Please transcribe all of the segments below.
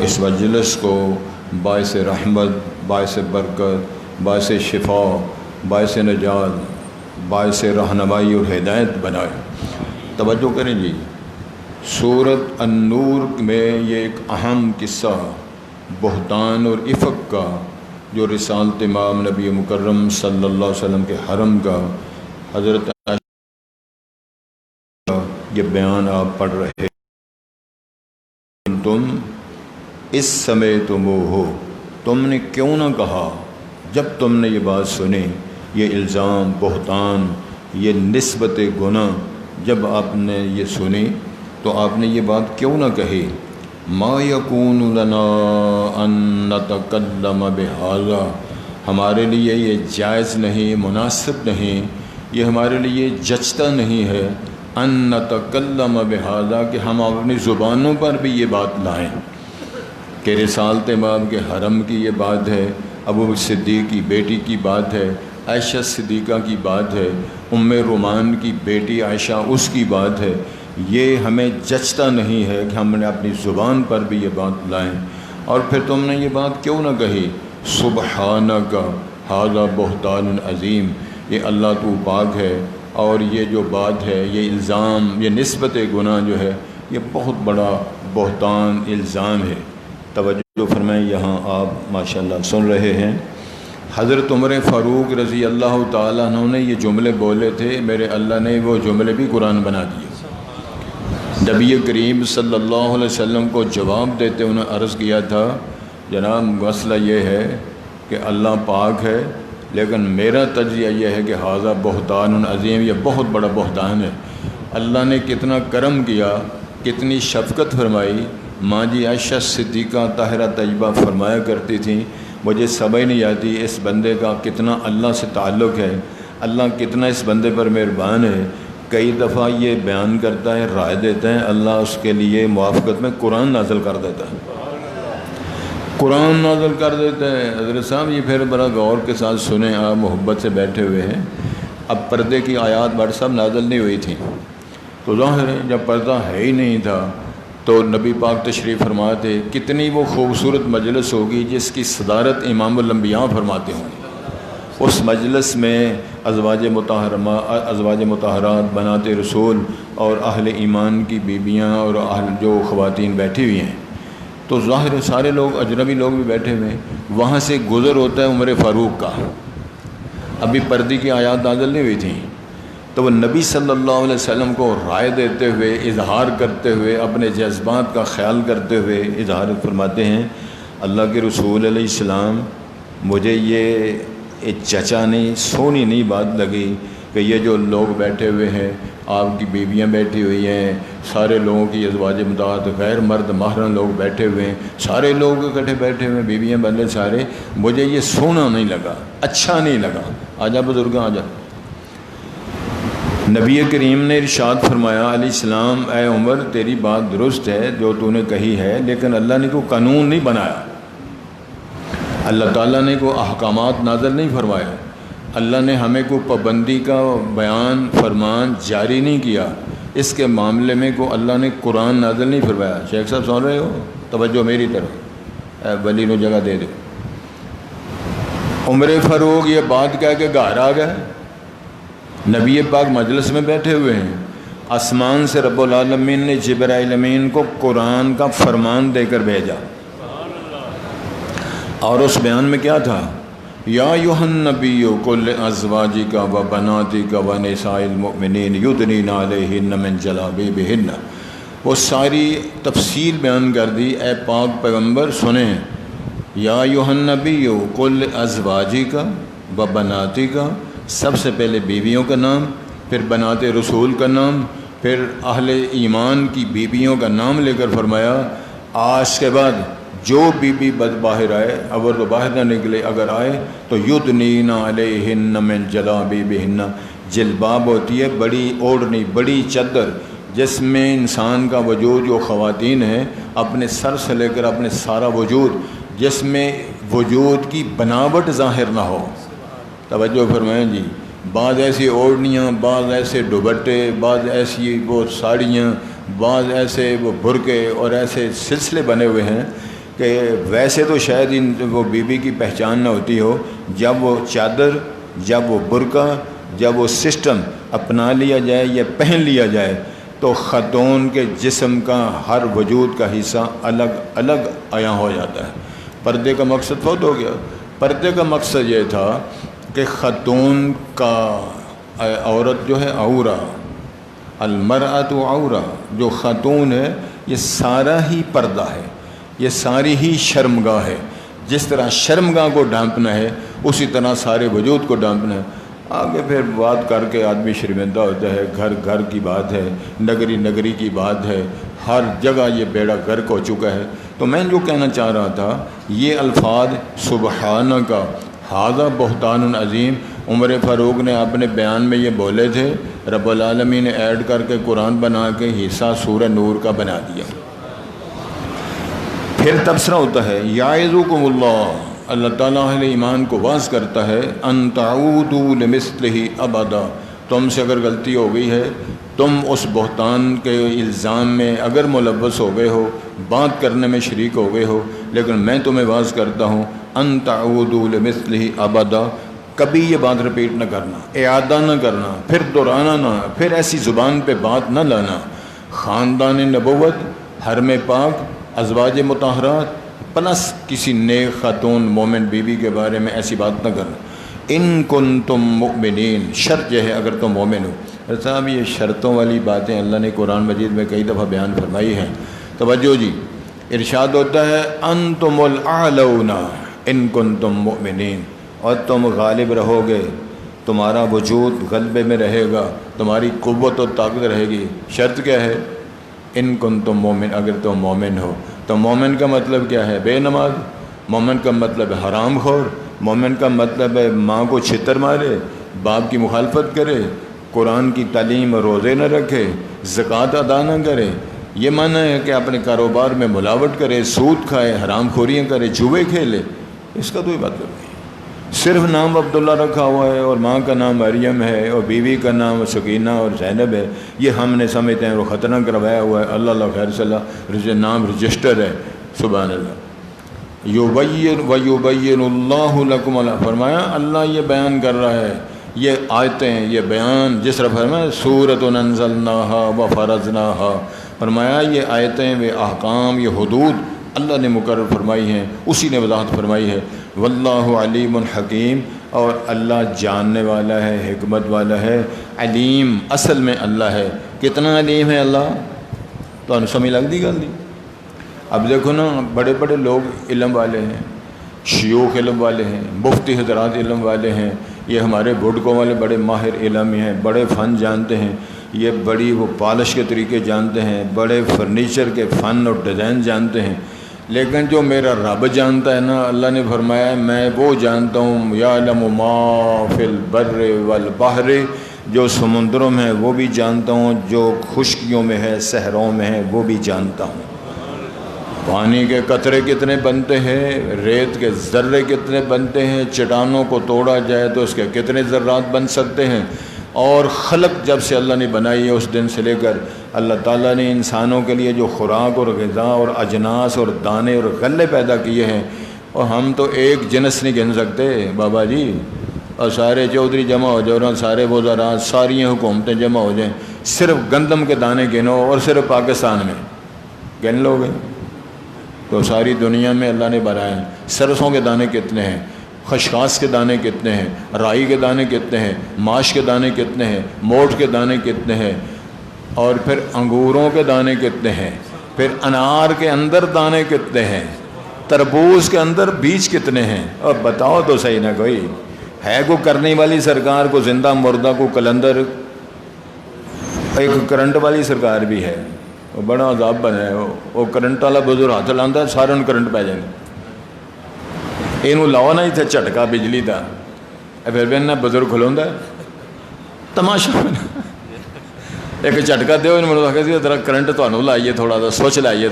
اس مجلس کو باعث رحمت، باعث برکت، باعث شفا، باعث نجات، باعث رہنمائی اور ہدایت بنائے۔ توجہ کریں جی، سورۃ النور میں یہ ایک اہم قصہ بہتان اور افک کا، جو رسالت امام نبی مکرم صلی اللہ علیہ وسلم کے حرم کا حضرت یہ بیان آپ پڑھ رہے، تم اس سمے تم ہو، تم نے کیوں نہ کہا جب تم نے یہ بات سنی، یہ الزام، بہتان، یہ نسبت گناہ جب آپ نے یہ سنی تو آپ نے یہ بات کیوں نہ کہی؟ ما یکون لنا ان نتکلم بہذا، ہمارے لیے یہ جائز نہیں، مناسب نہیں، یہ ہمارے لیے جچتا نہیں ہے ان نتکلم بہذا، کہ ہم اپنی زبانوں پر بھی یہ بات لائیں کہ رسالت امام کے حرم کی یہ بات ہے، ابو بکر صدیق کی بیٹی کی بات ہے، عائشہ صدیقہ کی بات ہے، ام رومان کی بیٹی عائشہ اس کی بات ہے، یہ ہمیں جچتا نہیں ہے کہ ہم نے اپنی زبان پر بھی یہ بات لائیں۔ اور پھر تم نے یہ بات کیوں نہ کہی؟ سبحانک ھذا بہتان عظیم، یہ اللہ تو پاک ہے، اور یہ جو بات ہے، یہ الزام، یہ نسبت گناہ جو ہے، یہ بہت بڑا بہتان الزام ہے۔ توجہ فرمائیں، یہاں آپ ماشاءاللہ سن رہے ہیں، حضرت عمر فاروق رضی اللہ تعالیٰ عنہ نے یہ جملے بولے تھے، میرے اللہ نے وہ جملے بھی قرآن بنا دیے۔ نبی کریم صلی اللہ علیہ وسلم کو جواب دیتے انہوں نے عرض کیا تھا، جناب مسئلہ یہ ہے کہ اللہ پاک ہے، لیکن میرا تجزیہ یہ ہے کہ ھذا بہتان عظیم، یہ بہت بڑا بہتان ہے۔ اللہ نے کتنا کرم کیا، کتنی شفقت فرمائی۔ ماں جی عائشہ صدیقہ طاہرہ طیبہ فرمایا کرتی تھیں، مجھے سمجھ نہیں آتی اس بندے کا کتنا اللہ سے تعلق ہے، اللہ کتنا اس بندے پر مہربان ہے۔ کئی دفعہ یہ بیان کرتا ہے، رائے دیتا ہے، اللہ اس کے لیے موافقت میں قرآن نازل کر دیتا ہے، قرآن نازل کر دیتا ہے۔ حضرت صاحب یہ پھر بڑا غور کے ساتھ سنیں، آپ محبت سے بیٹھے ہوئے ہیں۔ اب پردے کی آیات بڑھ صاحب نازل نہیں ہوئی تھیں، تو ظاہر ہے جب پردہ ہے ہی نہیں تھا تو نبی پاک تشریف فرماتے تھے، کتنی وہ خوبصورت مجلس ہوگی جس کی صدارت امام الانبیاء فرماتے ہوں گے۔ اس مجلس میں ازواج مطہرات، بنات رسول اور اہل ایمان کی بیویاں اور جو خواتین بیٹھی ہوئی ہیں، تو ظاہر سارے لوگ، اجنبی لوگ بھی بیٹھے ہوئے ہیں۔ وہاں سے گزر ہوتا ہے عمر فاروق کا، ابھی پردے کی آیات نازل نہیں ہوئی تھیں، تو وہ نبی صلی اللہ علیہ وسلم کو رائے دیتے ہوئے، اظہار کرتے ہوئے، اپنے جذبات کا خیال کرتے ہوئے اظہار فرماتے ہیں، اللہ کے رسول علیہ السلام، مجھے یہ چچا نہیں، سونی نہیں بات لگی کہ یہ جو لوگ بیٹھے ہوئے ہیں، آپ کی بیویاں بیٹھی ہوئی ہیں، سارے لوگوں کی ازواج مطہرات، غیر مرد محرم لوگ بیٹھے ہوئے ہیں، سارے لوگ اکٹھے بیٹھے ہوئے ہیں، بیویاں بندے سارے، مجھے یہ سونا نہیں لگا، اچھا نہیں لگا۔ آجا بزرگاں آجا۔ نبی کریم نے ارشاد فرمایا علیہ السلام، اے عمر تیری بات درست ہے جو تو نے کہی ہے، لیکن اللہ نے کوئی قانون نہیں بنایا، اللہ تعالیٰ نے کوئی احکامات نازل نہیں فرمایا، اللہ نے ہمیں کوئی پابندی کا بیان فرمان جاری نہیں کیا، اس کے معاملے میں کو اللہ نے قرآن نازل نہیں فرمایا۔ شیخ صاحب سن رہے ہو؟ توجہ میری طرف، اے ولی نو جگہ دے دے۔ عمر فاروق یہ بات کہہ کے گھر آ گئے، نبی پاک مجلس میں بیٹھے ہوئے ہیں، آسمان سے رب العالمین نے جبرائیل امین کو قرآن کا فرمان دے کر بھیجا، اور اس بیان میں کیا تھا؟ یا ایھا النبی قل لازواجک و بناتک و نساء المؤمنین یدنین علیہن من جلابیبہن، وہ ساری تفصیل بیان کر دی۔ اے پاک پیغمبر سنیں، یا ایھا النبی قل لازواجک و بناتک، سب سے پہلے بیویوں کا نام، پھر بنات رسول کا نام، پھر اہل ایمان کی بیویوں کا نام لے کر فرمایا، آج کے بعد جو بی بی بد باہر آئے، اگر تو باہر نہ نکلے، اگر آئے تو یدنین علیہن من جلابیبہن، جلباب ہوتی ہے بڑی اوڑھنی، بڑی چادر، جس میں انسان کا وجود، جو خواتین ہیں، اپنے سر سے لے کر اپنے سارا وجود، جس میں وجود کی بناوٹ ظاہر نہ ہو۔ توجہ فرمائیں جی، بعض ایسی اوڑھنیاں، بعض ایسے دوپٹے، بعض ایسی وہ ساڑیاں، بعض ایسے وہ برقعے اور ایسے سلسلے بنے ہوئے ہیں کہ ویسے تو شاید وہ بیوی کی پہچان نہ ہوتی ہو، جب وہ چادر، جب وہ برقع، جب وہ سسٹم اپنا لیا جائے یا پہن لیا جائے تو خاتون کے جسم کا ہر وجود کا حصہ الگ الگ عیاں ہو جاتا ہے۔ پردے کا مقصد فوت ہو گیا۔ پردے کا مقصد یہ تھا کہ خاتون کا عورت جو ہے عورہ، المرأۃ عورہ، جو خاتون ہے یہ سارا ہی پردہ ہے، یہ ساری ہی شرمگاہ ہے۔ جس طرح شرمگاہ کو ڈھانپنا ہے اسی طرح سارے وجود کو ڈھانپنا ہے۔ آگے پھر بات کر کے آدمی شرمندہ ہوتا ہے، گھر گھر کی بات ہے، نگری نگری کی بات ہے، ہر جگہ یہ بیڑا غرق ہو چکا ہے۔ تو میں جو کہنا چاہ رہا تھا، یہ الفاظ سبحانہ کا ھذا بہتان عظیم، عمر فاروق نے اپنے بیان میں یہ بولے تھے، رب العالمین نے ایڈ کر کے قرآن بنا کے حصہ سورہ نور کا بنا دیا۔ پھر تبصرہ ہوتا ہے، یعظکم اللہ، اللہ تعالیٰ اہل ایمان کو واعظ کرتا ہے، ان تعودوا لمثلہ ابدا، تم سے اگر غلطی ہو گئی ہے، تم اس بہتان کے الزام میں اگر ملوث ہو گئے ہو، بات کرنے میں شریک ہو گئے ہو، لیکن میں تمہیں واعظ کرتا ہوں ان تعودوا لمثلہ ابدا، کبھی یہ بات رپیٹ نہ کرنا، اعادہ نہ کرنا، پھر دہرانا نہ، پھر ایسی زبان پہ بات نہ لانا۔ خاندان نبوت، حرم پاک، ازواج مطہرات پلس کسی نیک خاتون مومن بیوی کے بارے میں ایسی بات نہ کرنا۔ ان کنتم مؤمنین، شرط یہ ہے اگر تم مومن ہو۔ صاحب یہ شرطوں والی باتیں اللہ نے قرآن مجید میں کئی دفعہ بیان فرمائی ہیں۔ توجہ جی، ارشاد ہوتا ہے انتم الاعلون ان کنتم مؤمنین، اور تم غالب رہو گے، تمہارا وجود غلبے میں رہے گا، تمہاری قوت و طاقت رہے گی۔ شرط کیا ہے؟ ان کنتم مومن، اگر تم مومن ہو۔ تو مومن کا مطلب کیا ہے؟ بے نماز۔ مومن کا مطلب ہے حرام خور۔ مومن کا مطلب ہے ماں کو چھتر مارے، باپ کی مخالفت کرے، قرآن کی تعلیم روزے نہ رکھے، زکوٰۃ ادا نہ کرے۔ یہ معنی ہے کہ اپنے کاروبار میں ملاوٹ کرے، سود کھائے، حرام خوریاں کرے، جوئے کھیلے۔ اس کا کوئی مطلب نہیں۔ صرف نام عبداللہ رکھا ہوا ہے اور ماں کا نام مریم ہے اور بیوی کا نام سکینہ اور زینب ہے، یہ ہم نے سمجھتے ہیں وہ ختنہ کروایا ہوا ہے، اللہ اللہ خیر صلاح نام رجسٹر ہے۔ سبحان اللہ۔ یبین ویبین اللہ لکم، اللہ فرمایا اللہ یہ بیان کر رہا ہے، یہ آیتیں، یہ بیان، جس طرح فرمایا سورۃ انزلناہا وفرضناہا، فرمایا یہ آیتیں، وہ احکام، یہ حدود اللہ نے مقرر فرمائی ہیں، اسی نے وضاحت فرمائی ہے۔ واللہ علیم حکیم، اور اللہ جاننے والا ہے، حکمت والا ہے، علیم اصل میں اللہ ہے۔ کتنا علیم ہے اللہ؟ تو سمجھ لگ دی گل دی۔ اب دیکھو نا، بڑے بڑے لوگ علم والے ہیں، شیوخ علم والے ہیں، مفتی حضرات علم والے ہیں، یہ ہمارے بڈکوں والے بڑے ماہر علم ہیں، بڑے فن جانتے ہیں، یہ بڑی وہ پالش کے طریقے جانتے ہیں، بڑے فرنیچر کے فن اور ڈیزائن جانتے ہیں، لیکن جو میرا رب جانتا ہے نا، اللہ نے فرمایا ہے میں وہ جانتا ہوں، یعلم ما فی البر والبحر، جو سمندروں میں ہے وہ بھی جانتا ہوں، جو خشکیوں میں ہے، صحراؤں میں ہے وہ بھی جانتا ہوں۔ پانی کے قطرے کتنے بنتے ہیں، ریت کے ذرے کتنے بنتے ہیں، چٹانوں کو توڑا جائے تو اس کے کتنے ذرات بن سکتے ہیں، اور خلق جب سے اللہ نے بنائی ہے اس دن سے لے کر اللہ تعالیٰ نے انسانوں کے لیے جو خوراک اور غذا اور اجناس اور دانے اور غلے پیدا کیے ہیں، اور ہم تو ایک جنس نہیں گن سکتے بابا جی، اور سارے چودھری جمع ہو جاؤ اور سارے وزراء، ساری حکومتیں جمع ہو جائیں، صرف گندم کے دانے گنو اور صرف پاکستان میں گن لو گے تو ساری دنیا میں اللہ نے بنائے ہیں۔ سرسوں کے دانے کتنے ہیں، خشخاش کے دانے کتنے ہیں، رائی کے دانے کتنے ہیں، ماش کے دانے کتنے ہیں، موٹ کے دانے کتنے ہیں، اور پھر انگوروں کے دانے کتنے ہیں، پھر انار کے اندر دانے کتنے ہیں، تربوز کے اندر بیج کتنے ہیں، اور بتاؤ تو صحیح نہ کوئی ہے کو کرنے والی سرکار، کو زندہ مردہ کو کلندر، ایک کرنٹ والی سرکار بھی ہے، وہ بڑا عذاب بنا ہے، وہ کرنٹ والا بزرگ ہاتھ لاتا ہے سارے کرنٹ پی جائیں گے، یہ لاؤ نا اتنے جھٹکا بجلی کا، پھر بھی انہیں بزرگ کھلوا تماشا، ایک جھٹکا دو مجھے ذرا کرنٹ تمہیں لائیے، تھوڑا سا سوچ لائیے،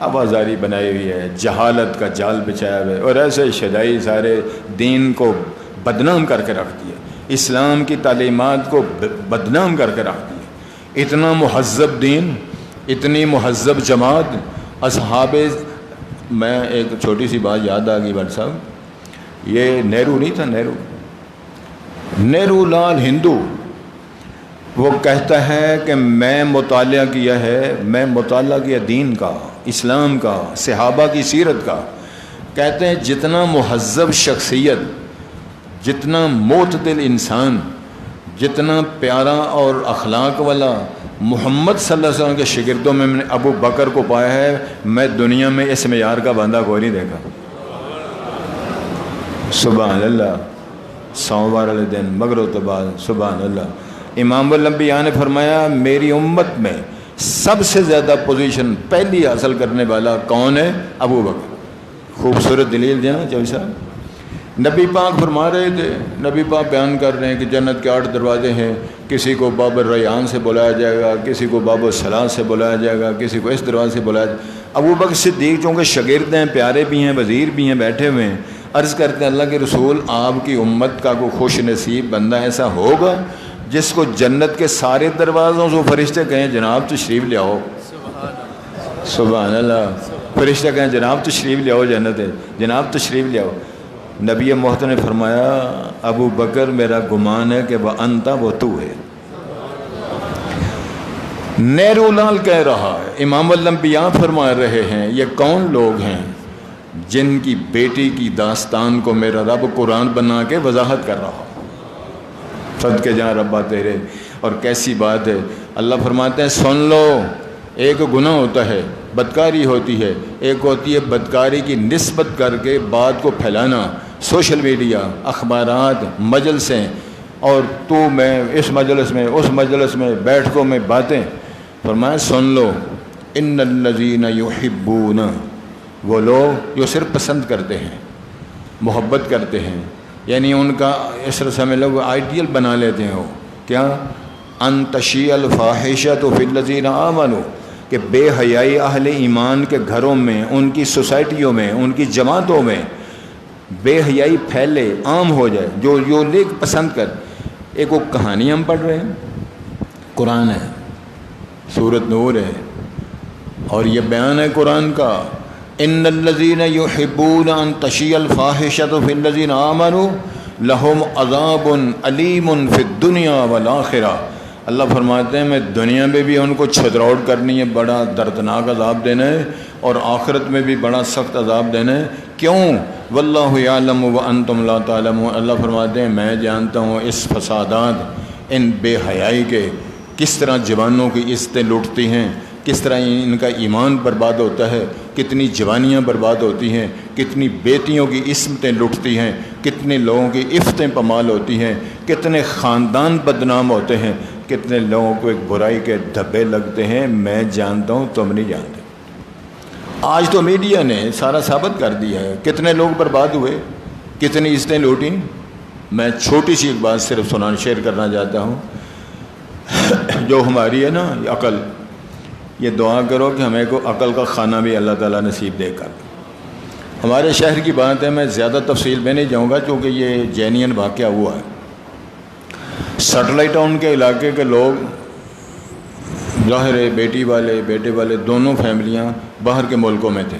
آوازاری بنائی ہوئی ہے، جہالت کا جال بچھایا ہوا ہے، اور ایسے شدائی سارے دین کو بدنام کر کے رکھ دیا، اسلام کی تعلیمات کو بدنام کر کے رکھ دیا۔ اتنا مہذب دین، اتنی مہذب جماعت، اصحاب میں ایک چھوٹی سی بات یاد آ گئی بٹ صاحب، یہ نہرو نہیں تھا، نہرو لال ہندو، وہ کہتا ہے کہ میں مطالعہ کیا دین کا، اسلام کا، صحابہ کی سیرت کا. کہتے ہیں جتنا مہذب شخصیت، جتنا معتدل انسان، جتنا پیارا اور اخلاق والا محمد صلی اللہ علیہ وسلم کے شاگردوں میں نے ابو بکر کو پایا ہے، میں دنیا میں اس معیار کا بندہ کوئی نہیں دیکھا. سبحان اللہ. سوموار والے دن مغرب تو بعد سبحان اللہ. امام الانبیاء نے فرمایا میری امت میں سب سے زیادہ پوزیشن پہلی حاصل کرنے والا کون ہے؟ ابو بکر. خوبصورت دلیل دیا نا چوہی صاحب. نبی پاک فرما رہے تھے، نبی پاک بیان کر رہے ہیں کہ جنت کے 8 دروازے ہیں، کسی کو باب الریان سے بلایا جائے گا، کسی کو باب الصلاۃ سے بلایا جائے گا، کسی کو اس دروازے سے بلایا جائے گا. ابو بکر صدیق چونکہ شاگرد ہیں، پیارے بھی ہیں، وزیر بھی ہیں، بیٹھے ہوئے ہیں، عرض کرتے ہیں اللہ کے رسول آپ کی امت کا کوئی خوش نصیب بندہ ایسا ہوگا جس کو جنت کے سارے دروازوں سے فرشتے کہیں جناب تشریف لے آؤ. سبحان اللہ. فرشتے کہیں جناب تشریف لے آؤ، جنت ہے، جناب تشریف لے آؤ. نبی محترم نے فرمایا ابو بکر میرا گمان ہے کہ وہ انتا وہ تو ہے. نہرو لال کہہ رہا ہے، امام الانبیاء فرما رہے ہیں یہ کون لوگ ہیں جن کی بیٹی کی داستان کو میرا رب قرآن بنا کے وضاحت کر رہا. صدقے جہاں ربا تیرے. اور کیسی بات ہے، اللہ فرماتے ہیں سن لو، ایک گناہ ہوتا ہے، بدکاری ہوتی ہے، ایک ہوتی ہے بدکاری کی نسبت کر کے بات کو پھیلانا، سوشل میڈیا، اخبارات، مجلسیں، اور تو میں اس مجلس میں اس مجلس میں بیٹھکوں میں باتیں. فرمایا سن لو ان الذین یحبون، وہ لوگ جو صرف پسند کرتے ہیں، محبت کرتے ہیں، یعنی ان کا اس طرح سے لوگ آئیڈیل بنا لیتے ہیں. وہ کیا؟ ان تشیع الفاحشۃ فی الذین آمنوا، کہ بے حیائی اہل ایمان کے گھروں میں، ان کی سوسائٹیوں میں، ان کی جماعتوں میں بے حیائی پھیلے، عام ہو جائے، جو لوگ پسند کر. ایک وہ کہانی ہم پڑھ رہے ہیں، قرآن ہے، سورۃ نور ہے، اور یہ بیان ہے قرآن کا ان الذین یحبون ان تشیع الفاحشۃ فی الذین آمنوا لہم عذاب علیم فی الدنیا والآخرہ. اللہ فرماتے ہیں میں دنیا میں بھی ان کو چھدروڑ کرنی ہے، بڑا دردناک عذاب دینا ہے، اور آخرت میں بھی بڑا سخت عذاب دینا ہے. کیوں؟ واللہ یعلم وانتم لا تعلمون. اللہ فرماتے ہیں میں جانتا ہوں اس فسادات، ان بے حیائی کے، کس طرح جوانوں کی عزتیں لوٹتی ہیں، کس طرح ان کا ایمان برباد ہوتا ہے، کتنی جوانیاں برباد ہوتی ہیں، کتنی بیٹیوں کی عصمتیں لٹتی ہیں، کتنے لوگوں کی عفتیں پامال ہوتی ہیں، کتنے خاندان بدنام ہوتے ہیں، کتنے لوگوں کو ایک برائی کے دھبے لگتے ہیں. میں جانتا ہوں تم نہیں جانتے. آج تو میڈیا نے سارا ثابت کر دیا ہے کتنے لوگ برباد ہوئے، کتنی عزتیں لوٹیں. میں چھوٹی سی ایک بات صرف شیئر کرنا چاہتا ہوں. جو ہماری ہے نا عقل، یہ دعا کرو کہ ہمیں کو عقل کا کھانا بھی اللہ تعالیٰ نصیب دے کر. ہمارے شہر کی بات ہے، میں زیادہ تفصیل میں نہیں جاؤں گا کیونکہ یہ جینین واقعہ ہوا ہے. سیٹلائٹ ٹاؤن کے علاقے کے لوگ ظاہر ہے بیٹی والے بیٹے والے دونوں فیملیاں باہر کے ملکوں میں تھے،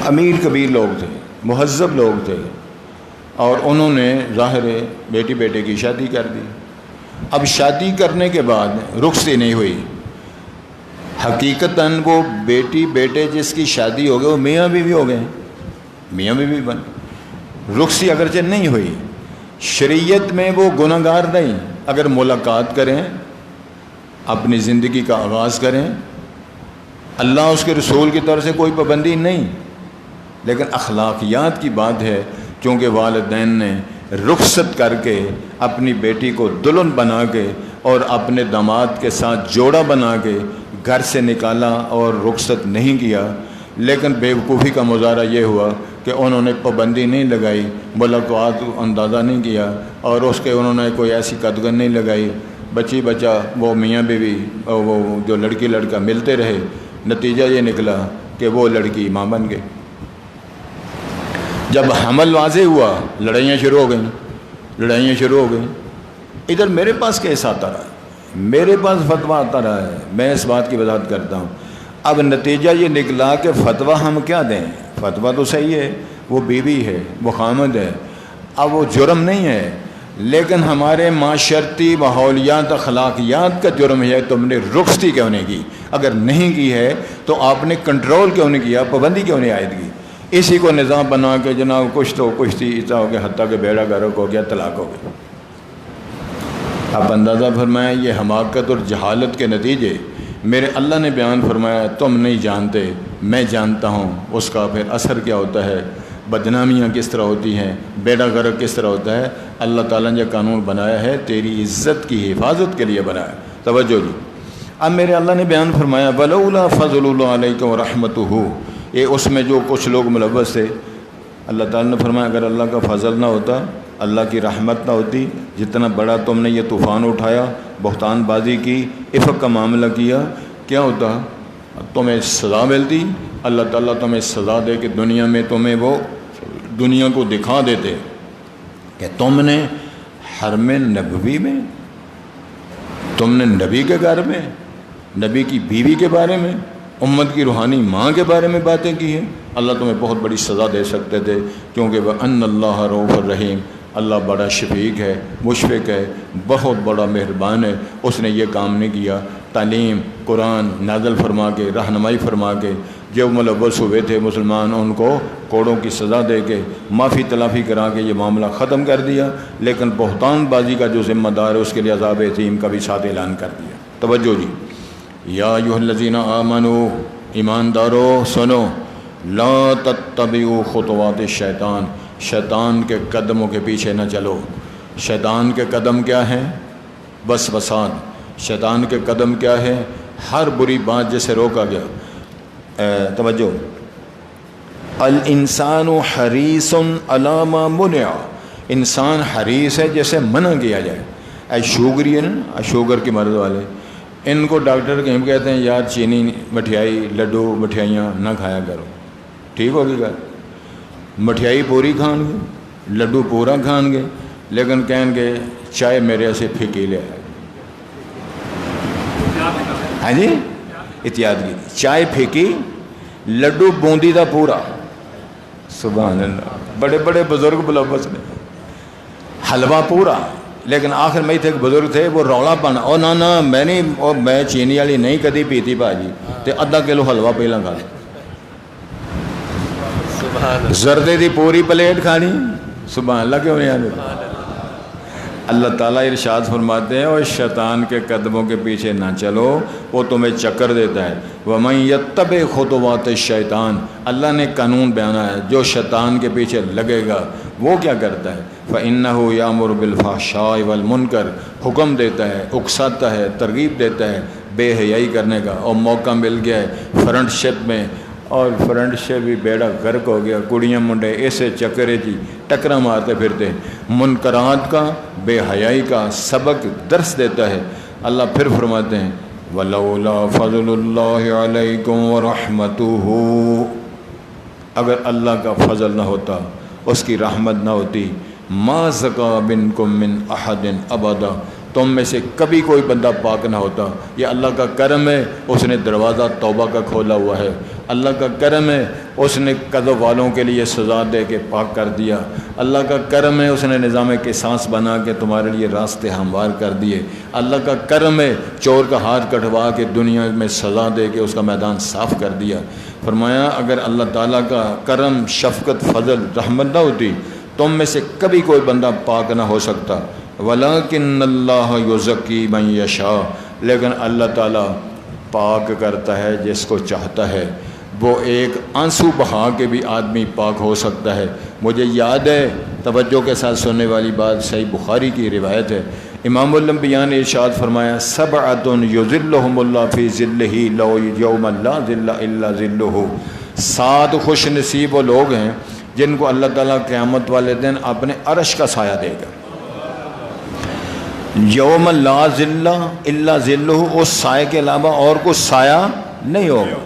امیر کبیر لوگ تھے، مہذب لوگ تھے، اور انہوں نے ظاہر ہے بیٹی بیٹے کی شادی کر دی. اب شادی کرنے کے بعد رخصتی نہیں ہوئی. حقیقتاً وہ بیٹی بیٹے جس کی شادی ہو گئی وہ میاں بیوی ہو گئے، میاں بیوی بن. رخصتی اگرچہ نہیں ہوئی، شریعت میں وہ گناہ گار نہیں. اگر ملاقات کریں، اپنی زندگی کا آغاز کریں، اللہ اس کے رسول کی طرف سے کوئی پابندی نہیں، لیکن اخلاقیات کی بات ہے. چونکہ والدین نے رخصت کر کے اپنی بیٹی کو دلہن بنا کے اور اپنے داماد کے ساتھ جوڑا بنا کے گھر سے نکالا اور رخصت نہیں کیا، لیکن بیوقوفی کا مظاہرہ یہ ہوا کہ انہوں نے پابندی نہیں لگائی، ملاقات اندازہ نہیں کیا، اور اس کے انہوں نے کوئی ایسی قدغن نہیں لگائی. بچی بچہ وہ میاں بیوی وہ جو لڑکی لڑکا ملتے رہے. نتیجہ یہ نکلا کہ وہ لڑکی ماں بن گئی. جب حمل واضح ہوا لڑائیاں شروع ہو گئیں. ادھر میرے پاس کیس آتا رہا ہے، میرے پاس فتویٰ آتا رہا ہے. میں اس بات کی وضاحت کرتا ہوں. اب نتیجہ یہ نکلا کہ فتویٰ ہم کیا دیں؟ فتویٰ تو صحیح ہے، وہ بیوی ہے، وہ خامد ہے، اب وہ جرم نہیں ہے، لیکن ہمارے معاشرتی ماحولیات اخلاقیات کا جرم ہے تم نے رخصتی کیوں نہیں کی؟ اگر نہیں کی ہے تو آپ نے کنٹرول کیوں نہیں کیا، پابندی کیوں نہیں عائد کی؟ اسی کو نظام بنا کے جناب کچھ تو کچھ تھی ایسا ہو گیا، حتیٰ کہ بیڑا غرق ہو گیا، طلاق ہو گیا۔ آپ اندازہ فرمائیں یہ حماقت اور جہالت کے نتیجے میرے اللہ نے بیان فرمایا، تم نہیں جانتے میں جانتا ہوں، اس کا پھر اثر کیا ہوتا ہے، بدنامیاں کس طرح ہوتی ہیں، بیڑا غرق کس طرح ہوتا ہے۔ اللہ تعالیٰ نے قانون بنایا ہے تیری عزت کی حفاظت کے لیے بنایا۔ توجہ جی، اب میرے اللہ نے بیان فرمایا وَلَوْلَا فَضْلُ اللَّهِ عَلَيْكَ وَرَحْمَتُهُ، یہ اس میں جو کچھ لوگ ملوث تھے، اللہ تعالیٰ نے فرمایا اگر اللہ کا فضل نہ ہوتا، اللہ کی رحمت نہ ہوتی، جتنا بڑا تم نے یہ طوفان اٹھایا، بہتان بازی کی، افق کا معاملہ کیا، کیا ہوتا؟ تمہیں سزا ملتی، اللہ تعالیٰ تمہیں سزا دے کہ دنیا میں تمہیں وہ دنیا کو دکھا دیتے کہ تم نے حرم نبوی میں، تم نے نبی کے گھر میں، نبی کی بیوی کے بارے میں، امت کی روحانی ماں کے بارے میں باتیں کی ہیں، اللہ تمہیں بہت بڑی سزا دے سکتے تھے، کیونکہ وَأَنَّ اللَّهَ رَءُوفٌ رَحِيمٌ، اللہ بڑا شفیق ہے، مشفق ہے، بہت بڑا مہربان ہے، اس نے یہ کام نہیں کیا۔ تعلیم قرآن نازل فرما کے، رہنمائی فرما کے، جو ملوث ہوئے تھے مسلمان ان کو کوڑوں کی سزا دے کے، معافی تلافی کرا کے یہ معاملہ ختم کر دیا، لیکن بہتان بازی کا جو ذمہ دار ہے اس کے لیے عذاب عظیم کا بھی ساتھ اعلان کر دیا۔ توجہ جی، یا ایھا الذین آمنوا، ایماندارو سنو، لا تتبعوا خطوات الشیطان، شیطان کے قدموں کے پیچھے نہ چلو۔ شیطان کے قدم کیا ہیں؟ وسوسات۔ شیطان کے قدم کیا ہے؟ ہر بری بات جسے روکا گیا۔ توجہ، الانسان حریص علی ما منع، انسان حریص ہے جیسے منع کیا جائے۔ شوگری ہے نا، شوگر کے مرض والے، ان کو ڈاکٹر کہتے ہیں یار چینی مٹھائی لڈو مٹھائیاں نہ کھایا کرو، ٹھیک ہوگی گا، مٹھائی پوری کھان گے، لڈو پورا کھان گے، لیکن کہیں گے چائے میرے سے پھیکی لے آئے۔ ہاں جی، احتیاط کی، چائے پھیکی، لڈو بوندی دا پورا، سبحان اللہ، بڑے بڑے بزرگ ملوث نے، حلوہ پورا، لیکن آخر میں ایک بزرگ تھے وہ رولا پانا، او نا میں نہیں، او میں چینی والی نہیں کدی پیتی بھاجی، تے آدھا کلو حلوہ پہلا کھا لیا، زردے دی پوری پلیٹ کھانی، سبحان اللہ، کیوں نہیں آنے؟ اللہ تعالیٰ ارشاد فرماتے ہیں اور شیطان کے قدموں کے پیچھے نہ چلو، وہ تمہیں چکر دیتا ہے۔ وَمَن يَتَّبِعْ خُطُوَاتِ الشَّيْطَانِ، اللہ نے قانون بیانا ہے، جو شیطان کے پیچھے لگے گا وہ کیا کرتا ہے؟ فَإِنَّهُ يَأْمُرُ بِالْفَحْشَاءِ وَالْمُنكَرِ، حکم دیتا ہے، اکساتا ہے، ترغیب دیتا ہے بے حیائی کرنے کا، اور موقع مل گیا ہے فرنٹ شپ میں، اور فرنٹ سے بھی بیڑا غرق ہو گیا، کڑیاں منڈے ایسے چکرے جی ٹکرا مارتے پھرتے، منکرات کا، بے حیائی کا سبق درس دیتا ہے۔ اللہ پھر فرماتے ہیں وَلَوْلَا فَضْلُ اللَّهِ عَلَيْكُمْ وَرَحْمَتُهُ، اگر اللہ کا فضل نہ ہوتا، اس کی رحمت نہ ہوتی، مَا زَكَىٰ مِنْكُمْ مِنْ أَحَدٍ أَبَدًا، تم میں سے کبھی کوئی بندہ پاک نہ ہوتا۔ یہ اللہ کا کرم ہے، اس نے دروازہ توبہ کا کھولا ہوا ہے، اللہ کا کرم ہے، اس نے قذف والوں کے لیے سزا دے کے پاک کر دیا، اللہ کا کرم ہے، اس نے نظام قصاص بنا کے تمہارے لیے راستے ہموار کر دیے، اللہ کا کرم ہے، چور کا ہاتھ کٹوا کے دنیا میں سزا دے کے اس کا میدان صاف کر دیا۔ فرمایا اگر اللہ تعالیٰ کا کرم، شفقت، فضل، رحمت نہ ہوتی، تم میں سے کبھی کوئی بندہ پاک نہ ہو سکتا۔ وَلَٰكِنَّ اللَّهَ يُزَكِّي مَن يَشَاءُ، لیکن اللہ تعالیٰ پاک کرتا ہے جس کو چاہتا ہے، وہ ایک آنسو بہا کے بھی آدمی پاک ہو سکتا ہے۔ مجھے یاد ہے، توجہ کے ساتھ سننے والی بات، صحیح بخاری کی روایت ہے، امام الانبیاء نے ارشاد فرمایا سبعۃ یظلھم اللہ فی ظلہ یوم لا ظل الا ظلہ، 7 خوش نصیب وہ لوگ ہیں جن کو اللہ تعالیٰ قیامت والے دن اپنے عرش کا سایہ دے گا۔ یوم لا ظل الا ظلہ، اس سائے کے علاوہ اور کوئی سایہ نہیں ہوگا،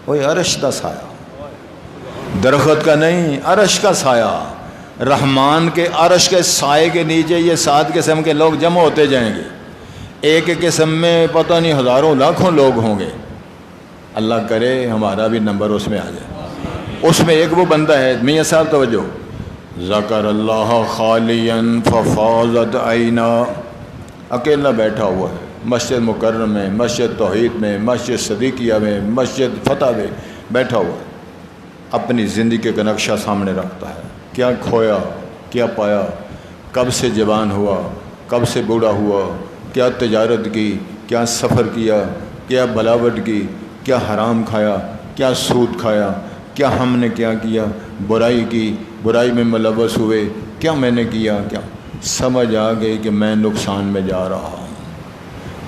وہی عرش کا سایہ، درخت کا نہیں، عرش کا سایہ، رحمان کے عرش کے سائے کے نیچے یہ 7 قسم کے لوگ جمع ہوتے جائیں گے، ایک ایک قسم میں پتہ نہیں ہزاروں لاکھوں لوگ ہوں گے۔ اللہ کرے ہمارا بھی نمبر اس میں آ جائے۔ اس میں ایک وہ بندہ ہے، میاں صاحب توجہ، ذکر اللہ خالیا ففاضت عینا، اکیلا بیٹھا ہوا ہے مسجد مکرم میں، مسجد توحید میں، مسجد صدیقیہ میں، مسجد فتح میں بیٹھا ہوا ہے، اپنی زندگی کا نقشہ سامنے رکھتا ہے، کیا کھویا کیا پایا، کب سے جوان ہوا کب سے بوڑھا ہوا، کیا تجارت کی، کیا سفر کیا، کیا بلاوٹ کی، کیا حرام کھایا، کیا سود کھایا، کیا ہم نے کیا برائی کی، برائی میں ملوث ہوئے، کیا میں نے کیا، کیا سمجھ آ گئی کہ میں نقصان میں جا رہا ہوں۔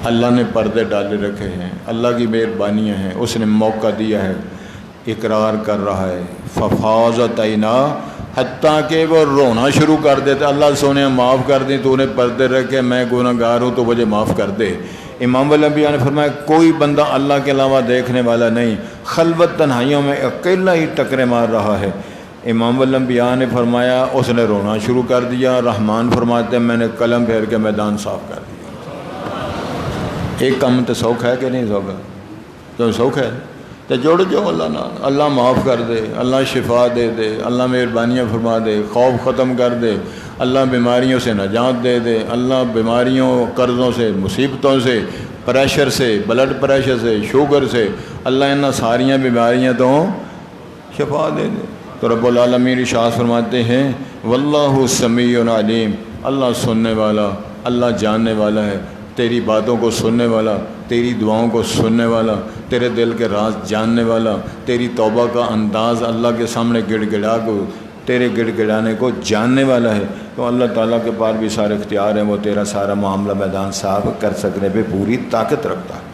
اللہ نے پردے ڈالے رکھے ہیں، اللہ کی مہربانیاں ہیں، اس نے موقع دیا ہے، اقرار کر رہا ہے، ففاضت عینا، حتیٰ کہ وہ رونا شروع کر دیتے، اللہ سونے معاف کر دیں، تو انہیں پردے رکھے، میں گناہ گار ہوں تو مجھے معاف کر دے۔ امام الانبیاء نے فرمایا کوئی بندہ اللہ کے علاوہ دیکھنے والا نہیں، خلوت تنہائیوں میں اکیلا ہی ٹکرے مار رہا ہے۔ امام الانبیاء نے فرمایا اس نے رونا شروع کر دیا، رحمان فرماتے ہیں میں نے قلم پھیر کے میدان صاف کر دیا۔ ایک کام تو سوکھ ہے کہ نہیں سوکھ ہے؟ تو سوکھ ہے تو جوڑ جو اللہ نہ، اللہ معاف کر دے، اللہ شفا دے دے، اللہ مہربانیاں فرما دے، خوف ختم کر دے، اللہ بیماریوں سے نجات دے دے، اللہ بیماریوں قرضوں سے مصیبتوں سے پریشر سے بلڈ پریشر سے شوگر سے اللہ ان ساریاں بیماریاں تو شفا دے دے۔ تو رب العالمین ارشاد فرماتے ہیں واللہ سمیع علیم، اللہ سننے والا، اللہ جاننے والا ہے، تیری باتوں کو سننے والا، تیری دعاؤں کو سننے والا، تیرے دل کے راز جاننے والا، تیری توبہ کا انداز اللہ کے سامنے گڑ گڑا کو تیرے گڑ گڑانے کو جاننے والا ہے۔ تو اللہ تعالیٰ کے پاس بھی سارے اختیار ہیں، وہ تیرا سارا معاملہ میدان صاف کر سکنے پہ پوری طاقت رکھتا ہے۔